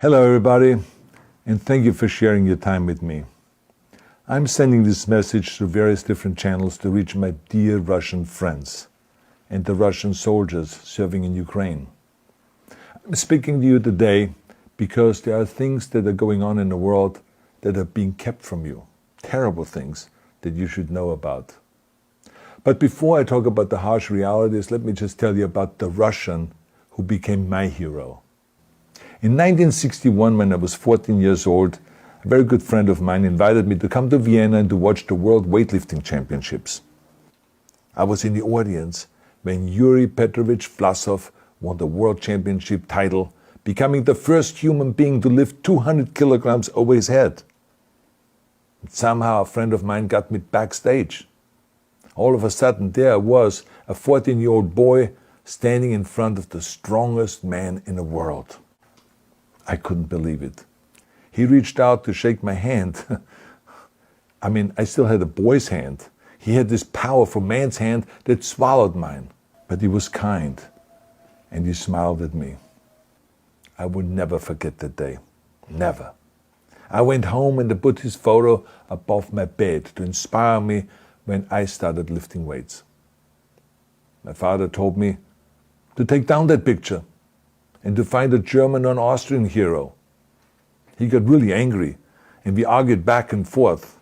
Hello everybody, and thank you for sharing your time with me. I'm sending this message through various different channels to reach my dear Russian friends and the Russian soldiers serving in Ukraine. I'm speaking to you today because there are things that are going on in the world that are being kept from you, terrible things that you should know about. But before I talk about the harsh realities, let me just tell you about the Russian who became my hero. In 1961, when I was 14 years old, a very good friend of mine invited me to come to Vienna and to watch the World Weightlifting Championships. I was in the audience when Yuri Petrovich Vlasov won the World Championship title, becoming the first human being to lift 200 kilograms over his head. And somehow a friend of mine got me backstage. All of a sudden there I was, a 14-year-old boy, standing in front of the strongest man in the world. I couldn't believe it. He reached out to shake my hand. I still had a boy's hand. He had this powerful man's hand that swallowed mine. But he was kind, and he smiled at me. I would never forget that day. Never. I went home and put his photo above my bed to inspire me when I started lifting weights. My father told me to take down that picture and to find a German or an Austrian hero. He got really angry, and we argued back and forth.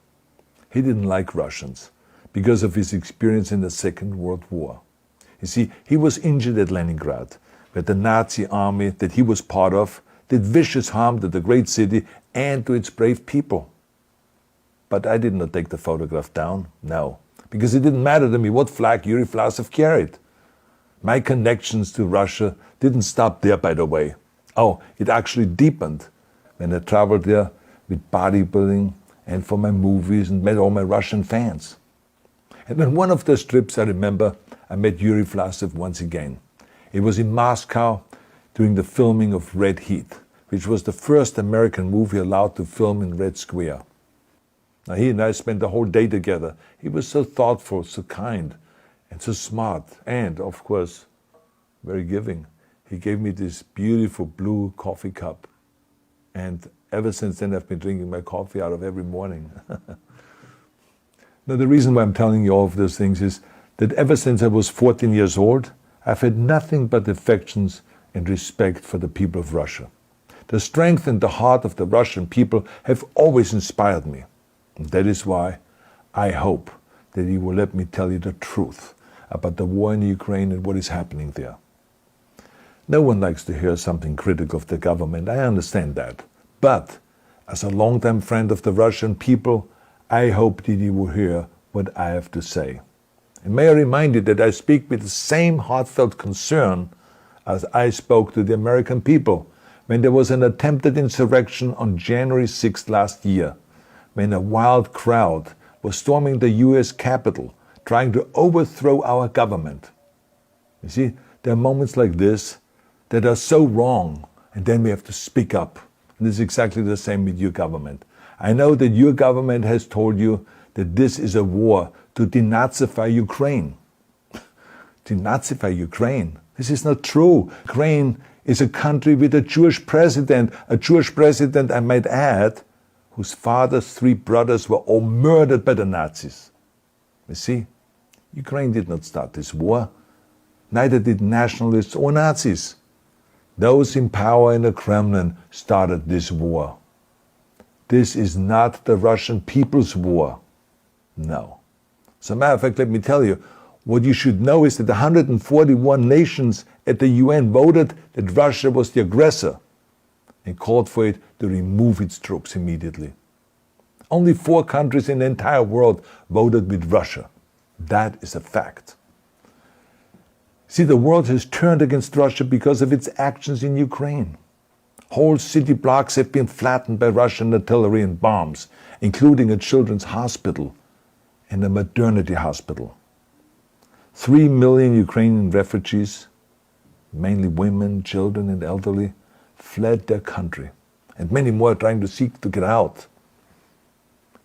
He didn't like Russians because of his experience in the Second World War. You see, he was injured at Leningrad, where the Nazi army that he was part of did vicious harm to the great city and to its brave people. But I did not take the photograph down, no, because it didn't matter to me what flag Yuri Vlasov carried. My connections to Russia didn't stop there, by the way. Oh, it actually deepened when I traveled there with bodybuilding and for my movies and met all my Russian fans. And on one of those trips, I remember, I met Yuri Vlasov once again. It was in Moscow during the filming of Red Heat, which was the first American movie allowed to film in Red Square. Now, he and I spent the whole day together. He was so thoughtful, so kind, and so smart, and, of course, very giving. He gave me this beautiful blue coffee cup. And ever since then, I've been drinking my coffee out of every morning. Now, the reason why I'm telling you all of those things is that ever since I was 14 years old, I've had nothing but affections and respect for the people of Russia. The strength and the heart of the Russian people have always inspired me. And that is why I hope that you will let me tell you the truth about the war in Ukraine and what is happening there. No one likes to hear something critical of the government, I understand that. But as a longtime friend of the Russian people, I hope that you will hear what I have to say. And may I remind you that I speak with the same heartfelt concern as I spoke to the American people when there was an attempted insurrection on January 6th last year, when a wild crowd was storming the US Capitol, trying to overthrow our government. You see, there are moments like this that are so wrong, and then we have to speak up. And this is exactly the same with your government. I know that your government has told you that this is a war to denazify Ukraine. Denazify Ukraine? This is not true. Ukraine is a country with a Jewish president, I might add, whose father's 3 brothers were all murdered by the Nazis. You see, Ukraine did not start this war. Neither did nationalists or Nazis. Those in power in the Kremlin started this war. This is not the Russian people's war. No. As a matter of fact, let me tell you, what you should know is that 141 nations at the UN voted that Russia was the aggressor and called for it to remove its troops immediately. Only 4 countries in the entire world voted with Russia. That is a fact. See, the world has turned against Russia because of its actions in Ukraine. Whole city blocks have been flattened by Russian artillery and bombs, including a children's hospital and a maternity hospital. 3 million Ukrainian refugees, mainly women, children, and elderly, fled their country, and many more are trying to seek to get out.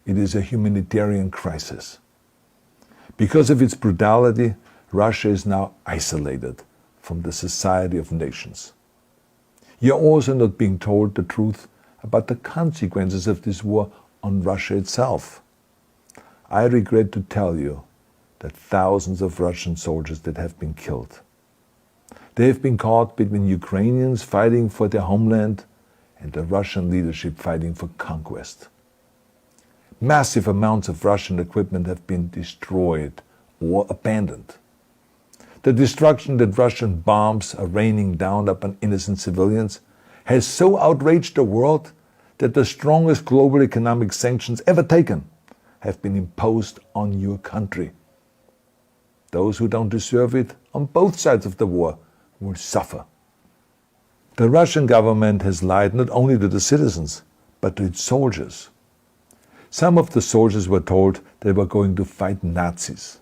It is a humanitarian crisis. Because of its brutality, Russia is now isolated from the society of nations. You're also not being told the truth about the consequences of this war on Russia itself. I regret to tell you that thousands of Russian soldiers that have been killed. They have been caught between Ukrainians fighting for their homeland and the Russian leadership fighting for conquest. Massive amounts of Russian equipment have been destroyed or abandoned. The destruction that Russian bombs are raining down upon innocent civilians has so outraged the world that the strongest global economic sanctions ever taken have been imposed on your country. Those who don't deserve it on both sides of the war will suffer. The Russian government has lied not only to the citizens, but to its soldiers. Some of the soldiers were told they were going to fight Nazis.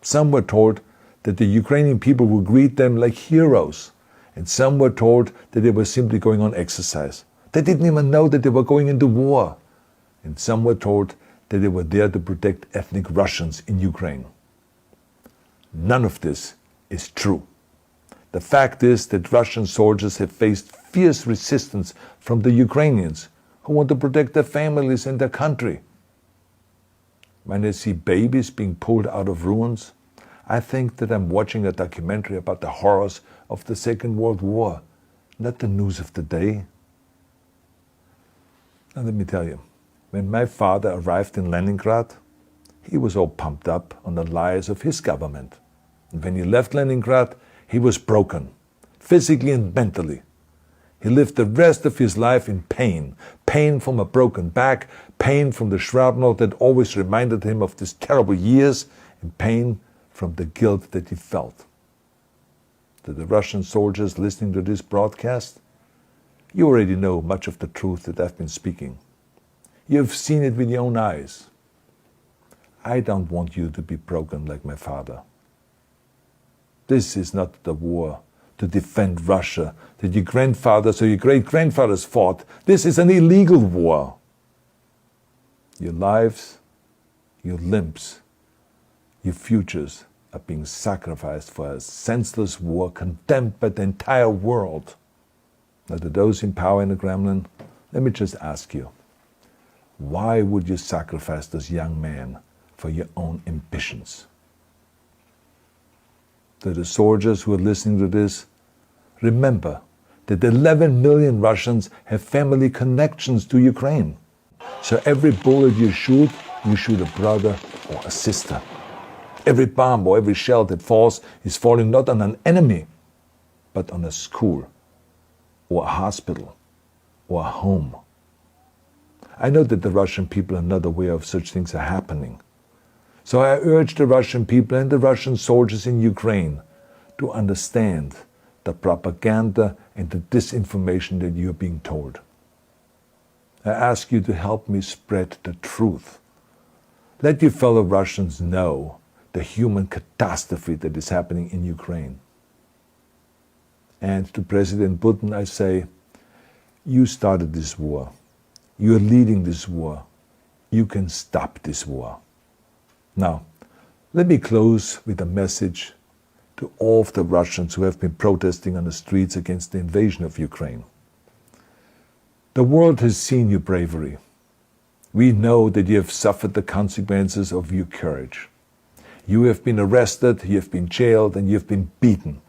Some were told that the Ukrainian people would greet them like heroes, and some were told that they were simply going on exercise. They didn't even know that they were going into war. And some were told that they were there to protect ethnic Russians in Ukraine. None of this is true. The fact is that Russian soldiers have faced fierce resistance from the Ukrainians who want to protect their families and their country. When I see babies being pulled out of ruins, I think that I'm watching a documentary about the horrors of the Second World War, not the news of the day. Now let me tell you, when my father arrived in Leningrad, he was all pumped up on the lies of his government. And when he left Leningrad, he was broken, physically and mentally. He lived the rest of his life in pain. Pain from a broken back, pain from the shrapnel that always reminded him of these terrible years, and pain from the guilt that he felt. To the Russian soldiers listening to this broadcast, you already know much of the truth that I've been speaking. You have seen it with your own eyes. I don't want you to be broken like my father. This is not the war to defend Russia that your grandfathers or your great-grandfathers fought. This is an illegal war. Your lives, your limbs, your futures are being sacrificed for a senseless war condemned by the entire world. Now, to those in power in the Kremlin, let me just ask you, why would you sacrifice those young men for your own ambitions? To the soldiers who are listening to this, remember that 11 million Russians have family connections to Ukraine. So every bullet you shoot a brother or a sister. Every bomb or every shell that falls is falling not on an enemy, but on a school, or a hospital, or a home. I know that the Russian people are not aware of such things are happening. So I urge the Russian people and the Russian soldiers in Ukraine to understand the propaganda and the disinformation that you are being told. I ask you to help me spread the truth. Let your fellow Russians know the human catastrophe that is happening in Ukraine. And to President Putin I say, you started this war. You are leading this war. You can stop this war. Now, let me close with a message to all of the Russians who have been protesting on the streets against the invasion of Ukraine. The world has seen your bravery. We know that you have suffered the consequences of your courage. You have been arrested, you have been jailed, and you have been beaten.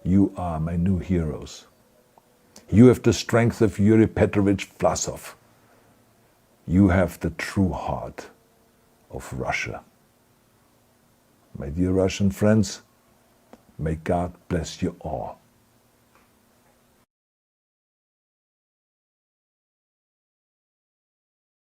You are my new heroes. You have the strength of Yuri Petrovich Vlasov. You have the true heart of Russia. My dear Russian friends, may God bless you all.